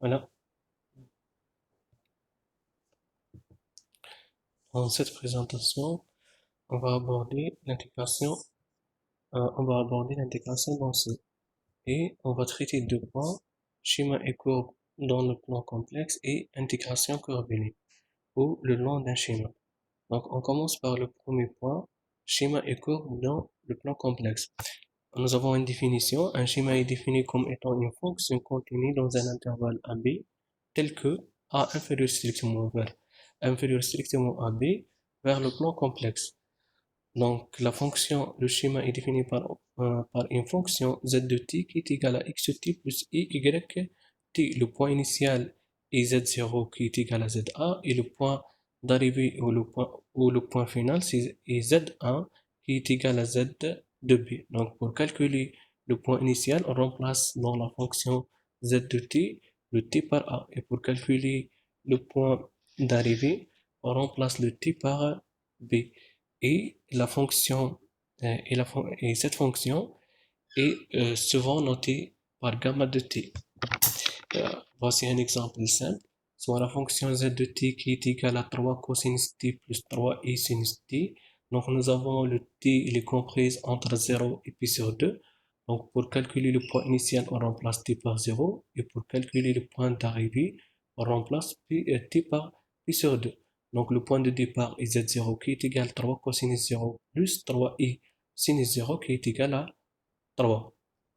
Voilà, dans cette présentation, on va aborder l'intégration, dans C. Et on va traiter deux points, schéma et courbe dans le plan complexe et intégration curviligne, ou le long d'un schéma. Donc, on commence par le premier point, schéma et courbe dans le plan complexe. Nous avons une définition. Un schéma est défini comme étant une fonction contenue dans un intervalle AB tel que A inférieur strictement à B vers le plan complexe. Donc, le schéma est défini par une fonction z de t qui est égale à x de t plus y t. Le point initial est z0 qui est égal à za et le point d'arrivée ou le point final est z1 qui est égal à z de b. Donc, pour calculer le point initial, on remplace dans la fonction z de t le t par a. Et pour calculer le point d'arrivée, on remplace le t par b. Et cette fonction est souvent notée par gamma de t. Voici un exemple simple. Soit la fonction z de t qui est égale à 3 cosinus t plus 3 i sinus t. Donc nous avons le t, il est compris entre 0 et pi sur 2. Donc pour calculer le point initial, on remplace t par 0. Et pour calculer le point d'arrivée, on remplace t par pi sur 2. Donc le point de départ est z0 qui est égal à 3 cosinus 0 plus 3i sinus 0 qui est égal à 3.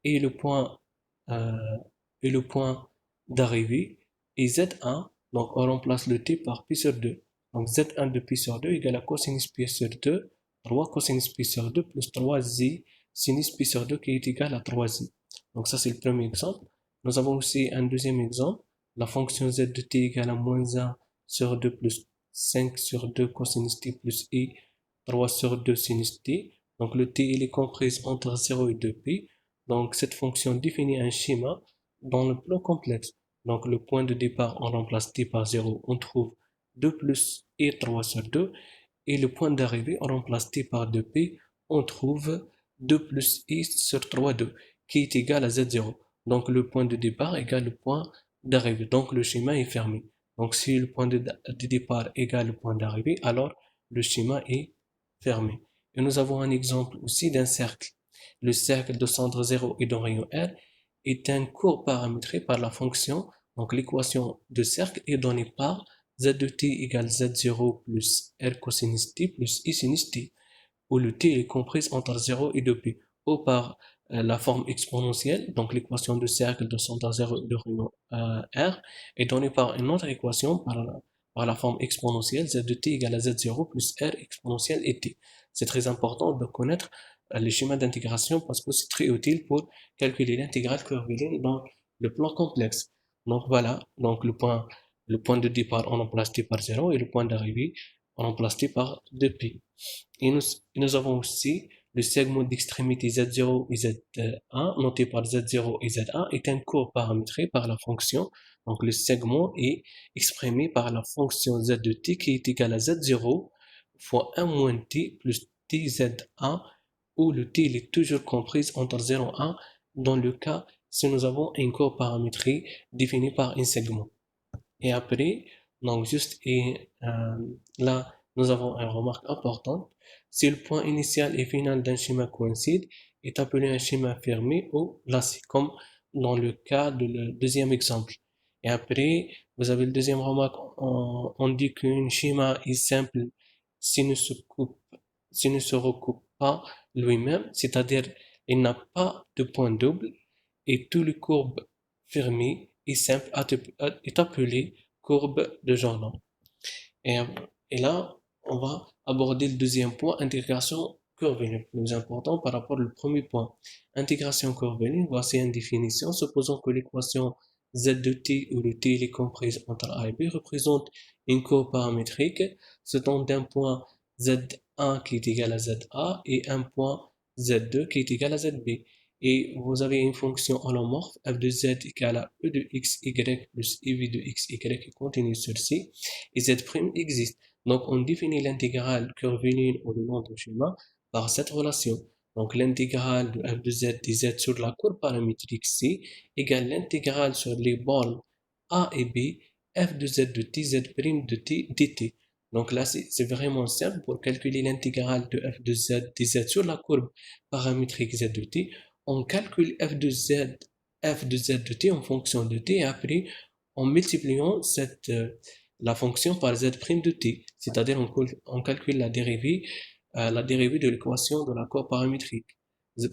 Et euh, le point d'arrivée est z1. Donc on remplace le t par pi sur 2. Donc z1 de pi sur 2 égale à cosinus pi sur 2, 3 cosinus pi sur 2 plus 3i sinus pi sur 2 qui est égal à 3i. Donc ça c'est le premier exemple. Nous avons aussi un deuxième exemple. La fonction z de t égale à moins 1 sur 2 plus 5 sur 2 cosinus t plus i 3 sur 2 sinus t. Donc le t il est compris entre 0 et 2pi. Donc cette fonction définit un schéma dans le plan complexe. Donc le point de départ, on remplace t par 0, on trouve 2 plus i 3 sur 2. Et le point d'arrivée, on remplace t par 2p, on trouve 2 plus i sur 3, 2, qui est égal à z0. Donc le point de départ égale le point d'arrivée. Donc le schéma est fermé. Donc si le point de départ égale le point d'arrivée, alors le schéma est fermé. Et nous avons un exemple aussi d'un cercle. Le cercle de centre 0 et de rayon R est un court paramétré par la fonction. Donc l'équation de cercle est donnée par z de t égale z0 plus r cosinus t plus i sinus t, où le t est compris entre 0 et 2p, ou par la forme exponentielle. Donc l'équation de cercle de centre 0 et de rayon R est donnée par une autre équation par la forme exponentielle z de t égale à z0 plus r exponentielle et t. C'est très important de connaître les schémas d'intégration parce que c'est très utile pour calculer l'intégrale curviligne dans le plan complexe. Donc voilà, donc le point de départ on remplace t par 0 et le point d'arrivée on remplace t par 2pi. Et nous avons aussi le segment d'extrémité z0 et z1 noté par z0 et z1 est un court paramétré par la fonction. Donc le segment est exprimé par la fonction z de t qui est égale à z0 fois 1 moins t plus tz1 où le t est toujours compris entre 0 et 1 dans le cas si nous avons un court paramétré défini par un segment. Et après, donc là, nous avons une remarque importante. Si le point initial et final d'un schéma coïncident, est appelé un schéma fermé ou lacé, comme dans le cas de le deuxième exemple. Et après, vous avez le deuxième remarque, on dit qu'un schéma est simple s'il ne se coupe, s'il ne se recoupe pas lui-même, c'est-à-dire il n'a pas de point double et toutes les courbes fermées et simples est appelé courbe de Jordan. Et, et là, on va aborder le deuxième point, intégration curviligne, plus important par rapport au premier point. Intégration curviligne, voici une définition. Supposons que l'équation z de t où le t est comprise entre a et b représente une courbe paramétrique se donne d'un point z1 qui est égal à za et un point z2 qui est égal à zb. Et vous avez une fonction holomorphe f de z égale à e de xy plus ev de xy qui continue sur c et z' existe. Donc on définit l'intégrale curviligne au long du schéma par cette relation. Donc l'intégrale de f de z dz sur la courbe paramétrique c égale l'intégrale sur les bornes A et B, f de z de t, z' de t, dt. Donc là, c'est vraiment simple pour calculer l'intégrale de f de z dz sur la courbe paramétrique z de t. On calcule f de z de t en fonction de t et après, en multipliant la fonction par z' de t, c'est-à-dire on calcule la dérivée de l'équation de la courbe paramétrique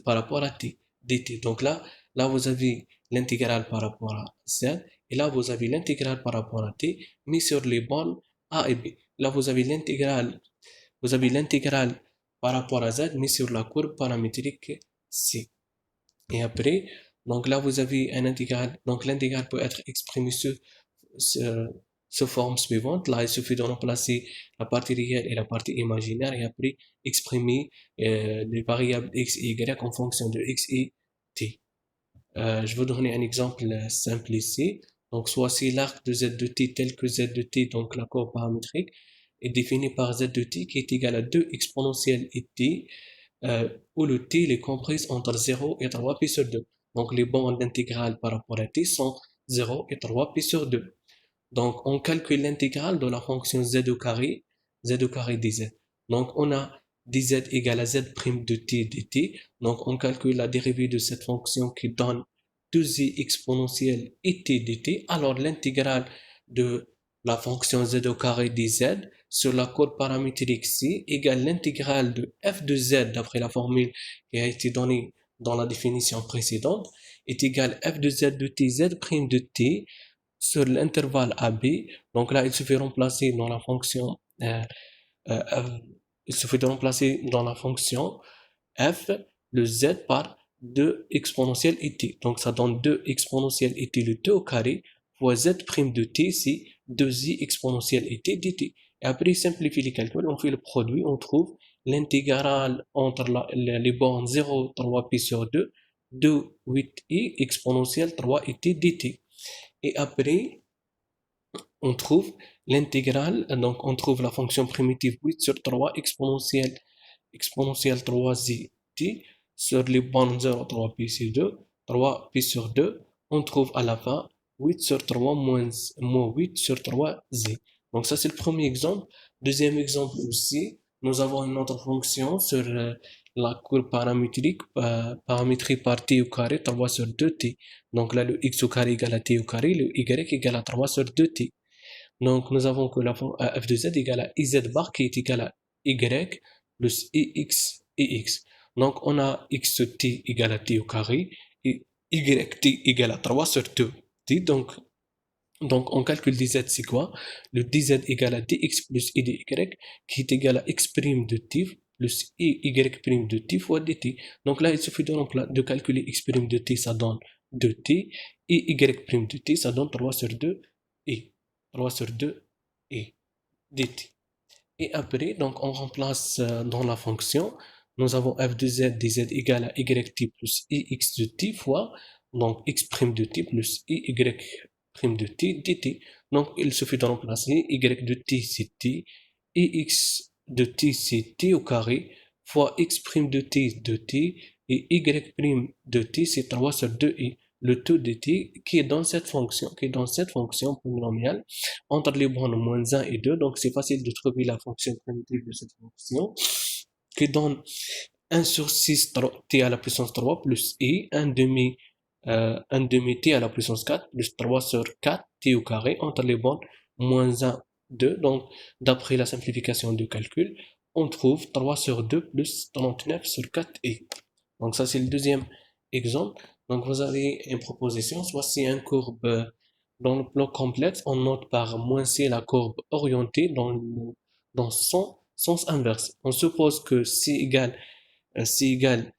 par rapport à t, dt. Donc là vous avez l'intégrale par rapport à z, et là vous avez l'intégrale par rapport à t, mais sur les bornes a et b. Là vous avez l'intégrale par rapport à z, mais sur la courbe paramétrique c. Et après, donc là vous avez un intégral. Donc l'intégrale peut être exprimée sous forme suivante. Là, il suffit de remplacer la partie réelle et la partie imaginaire et après exprimer les variables x et y en fonction de x et t. Je vais donner un exemple simple ici. Donc, soit si l'arc de z de t tel que z de t, donc la courbe paramétrique, est définie par z de t qui est égal à 2 exponentielle et t, où le t est compris entre 0 et 3 pi sur 2. Donc, les bornes d'intégrale par rapport à t sont 0 et 3 pi sur 2. Donc, on calcule l'intégrale de la fonction z au carré dz. Donc, on a dz égale à z' de t dt. Donc, on calcule la dérivée de cette fonction qui donne 2i exponentielle et t dt. Alors, l'intégrale de la fonction z au carré dz sur la courbe paramétrique c égale l'intégrale de f de z d'après la formule qui a été donnée dans la définition précédente est égale f de z de t z' de t sur l'intervalle AB. Donc là, il suffit de remplacer dans la fonction il suffit de remplacer dans la fonction f le z par 2 exponentielle et donc ça donne 2 exponentielle et le t au carré fois z' de t, c'est 2i exponentielle et dt. Et après, simplifier les calculs, on fait le produit, on trouve l'intégrale entre les bornes 0, 3 pi sur 2, 2, 8i exponentielle 3 et t dt. Et après, on trouve l'intégrale, donc on trouve la fonction primitive 8 sur 3 exponentielle 3z t sur les bornes 0, 3 pi sur 2, 3 pi sur 2, on trouve à la fin 8 sur 3 moins 8 sur 3z. Donc ça c'est le premier exemple. Deuxième exemple aussi, nous avons une autre fonction sur la courbe paramétrique, paramétrée par t au carré 3 sur 2t. Donc là le x au carré égale à t au carré, le y égale à 3 sur 2t. Donc, nous avons que la f de z égale à iz bar qui est égal à y plus ix et x. Donc, on a xt égale à t au carré et yt égale à 3 sur 2t. Donc, on calcule dz, c'est quoi? Le dz égale à dx plus dy qui est égal à x' de t plus y' de t fois dt. Donc là, il suffit de calculer x' de t, ça donne 2t, et y' de t, ça donne 3 sur 2 et 3 sur 2 et dt. Et après, donc on remplace dans la fonction, nous avons f de z dz égale à yt plus ix de t fois, donc x' de t plus y' de t dt. Donc il suffit de remplacer y de t c'est t, et x de t c'est t au carré, fois x' de t, et y' de t c'est 3 sur 2i. Le taux de t qui est dans cette fonction, polynomiale, entre les bornes moins 1 et 2, donc c'est facile de trouver la fonction primitive de cette fonction, qui donne 1 sur 6 t à la puissance 3 plus i, 1 demi t à la puissance 4 plus 3 sur 4 t au carré entre les bornes moins 1, 2. Donc, d'après la simplification du calcul, on trouve 3 sur 2 plus 39 sur 4i. Donc ça, c'est le deuxième exemple. Donc vous avez une proposition, soit si une courbe dans le bloc complexe, on note par moins c la courbe orientée dans son sens inverse. On suppose que c égale C1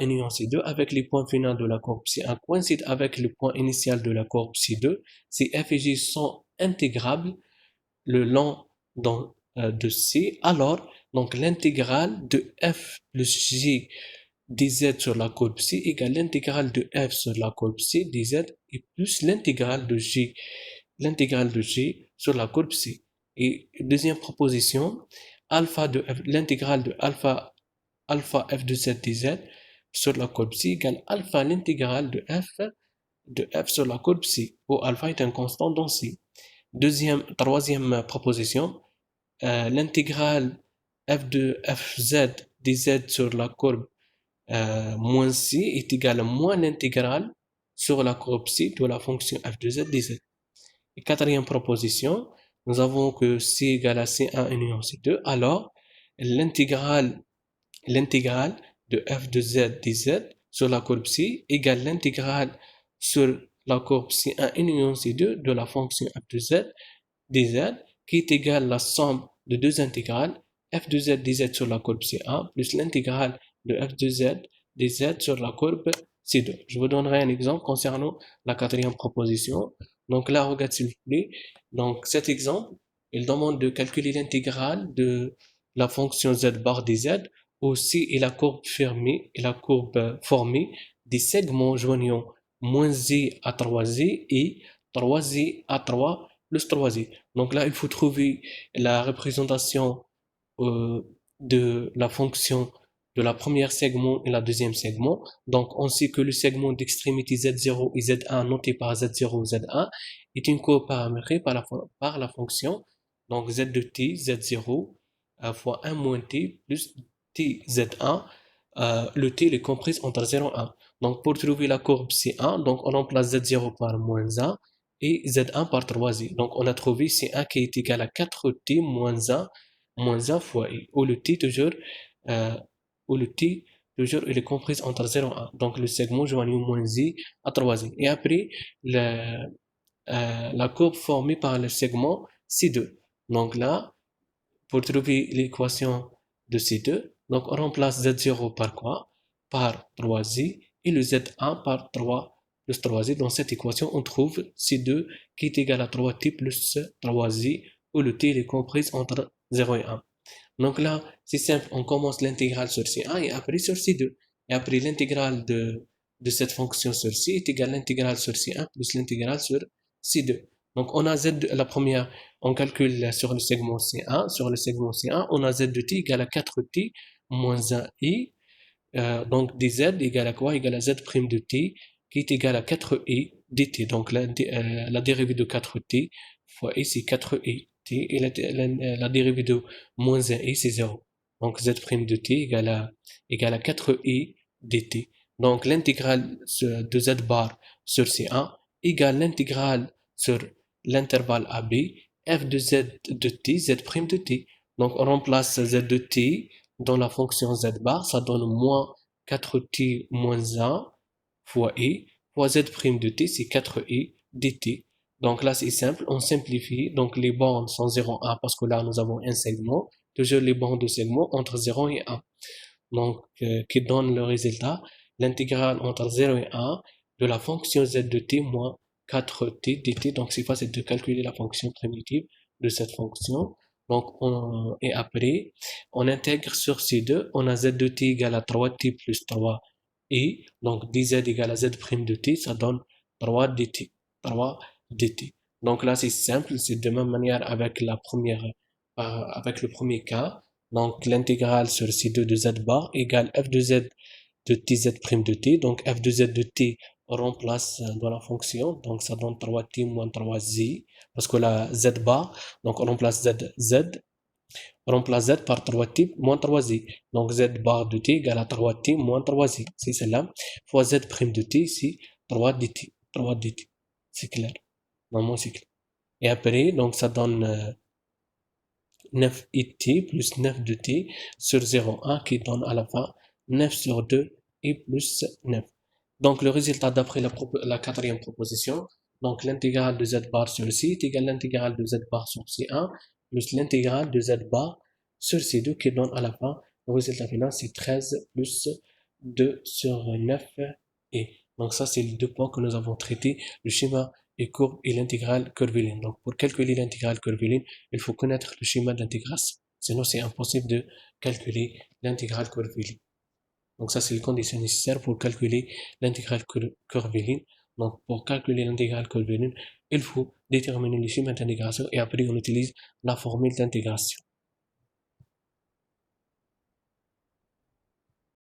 union C2 avec les points finaux de la courbe C1 coïncident avec le point initial de la courbe C2. Si f et g sont intégrables le long de C, alors donc l'intégrale de f plus g dz sur la courbe C égale l'intégrale de f sur la courbe C dz et plus l'intégrale de g sur la courbe C. Et deuxième proposition, l'intégrale de alpha f de z dz sur la courbe C égale alpha l'intégrale de f de f sur la courbe C, où alpha est un constant dans C. Troisième proposition, l'intégrale f de fz dz sur la courbe moins c est égale à moins l'intégrale sur la courbe c de la fonction f de z dz. Et quatrième proposition, nous avons que c égale à c1 union c2, alors l'intégrale de f de z dz sur la courbe c égale l'intégrale sur la courbe c1 union c2 de la fonction f de z dz qui est égale à la somme de deux intégrales f de z dz sur la courbe C1 plus l'intégrale de f de z dz sur la courbe C2. Je vous donnerai un exemple concernant la quatrième proposition. Donc là, regarde s'il vous plaît. Donc cet exemple, il demande de calculer l'intégrale de la fonction z bar dz où C est la courbe fermée et la courbe formée des segments joignant moins z à 3z et 3z à 3 plus 3z. Donc là, il faut trouver la représentation de la fonction de la première segment et la deuxième segment. Donc on sait que le segment d'extrémité Z0 et Z1 noté par Z0 Z1 est une courbe paramétrée par la fonction donc Z de t, Z0 fois 1 moins t plus t Z1. Le t est compris entre 0 et 1. Donc pour trouver la courbe C1, donc on remplace Z0 par moins 1 et Z1 par 3Z. Donc on a trouvé C1 qui est égal à 4T moins 1 fois I, où le T toujours, il est compris entre 0 et 1. Donc le segment joignant moins I à 3Z. Et après, la courbe formée par le segment C2. Donc là, pour trouver l'équation de C2, donc on remplace Z0 par quoi? Par 3Z et le Z1 par 3 plus 3z. Dans cette équation, on trouve C2 qui est égal à 3t plus 3z, où le t est compris entre 0 et 1. Donc là, c'est simple, on commence l'intégrale sur C1 et après sur C2. Et après l'intégrale de cette fonction sur C est égale à l'intégrale sur C1 plus l'intégrale sur C2. Donc on a z, la première, on calcule sur le segment C1. Sur le segment C1, on a z de t égale à 4t moins 1i. Donc dz égale à quoi? Égale à z' de t qui est égal à 4i dt. Donc la dérivée de 4t fois i c'est 4i t et la dérivée de moins 1i c'est 0. Donc z' de t égale à 4i dt. Donc l'intégrale de z bar sur C1 égale l'intégrale sur l'intervalle AB f de z de t, z' de t. Donc on remplace z de t dans la fonction z bar, ça donne moins 4t moins 1 fois i, fois z' de t, c'est 4i dt. Donc là, c'est simple, on simplifie. Donc les bornes sont 0 et 1 parce que là, nous avons un segment. Toujours les bornes de segment entre 0 et 1. Donc, qui donne le résultat, l'intégrale entre 0 et 1 de la fonction z de t moins 4t dt. Donc, c'est facile de calculer la fonction primitive de cette fonction. Donc, et après, on intègre sur C2, on a z de t égale à 3t plus 3i. Donc, dz égale à z' de t, ça donne 3 dt. 3 dt. Donc là, c'est simple, c'est de même manière avec avec le premier cas. Donc, l'intégrale sur C2 de z bar égale f de z de tz' de t. Donc, f de z de t, on remplace dans la fonction. Donc, ça donne 3t moins 3z. Parce que la z bar, donc on remplace on remplace z par 3t moins 3z. Donc, z bar de t égale à 3t moins 3z. C'est celle-là. Fois z' de t, c'est 3 dt. 3 dt. C'est clair. Normalement, c'est clair. Et après, donc, ça donne 9 it plus 9 de t sur 0,1 qui donne à la fin 9 sur 2 et plus 9. Donc le résultat d'après la quatrième proposition, donc l'intégrale de z bar sur c est égale à l'intégrale de z bar sur c1 plus l'intégrale de z bar sur c2 qui donne à la fin le résultat final c'est 13 plus 2 sur 9 et donc ça c'est les deux points que nous avons traités, le schéma et courbe et l'intégrale curviligne. Donc pour calculer l'intégrale curviligne, il faut connaître le schéma d'intégration. Sinon, c'est impossible de calculer l'intégrale curviligne. Donc ça, c'est les conditions nécessaires pour calculer l'intégrale curviligne. Donc pour calculer l'intégrale curviligne, il faut déterminer le schéma d'intégration et après on utilise la formule d'intégration.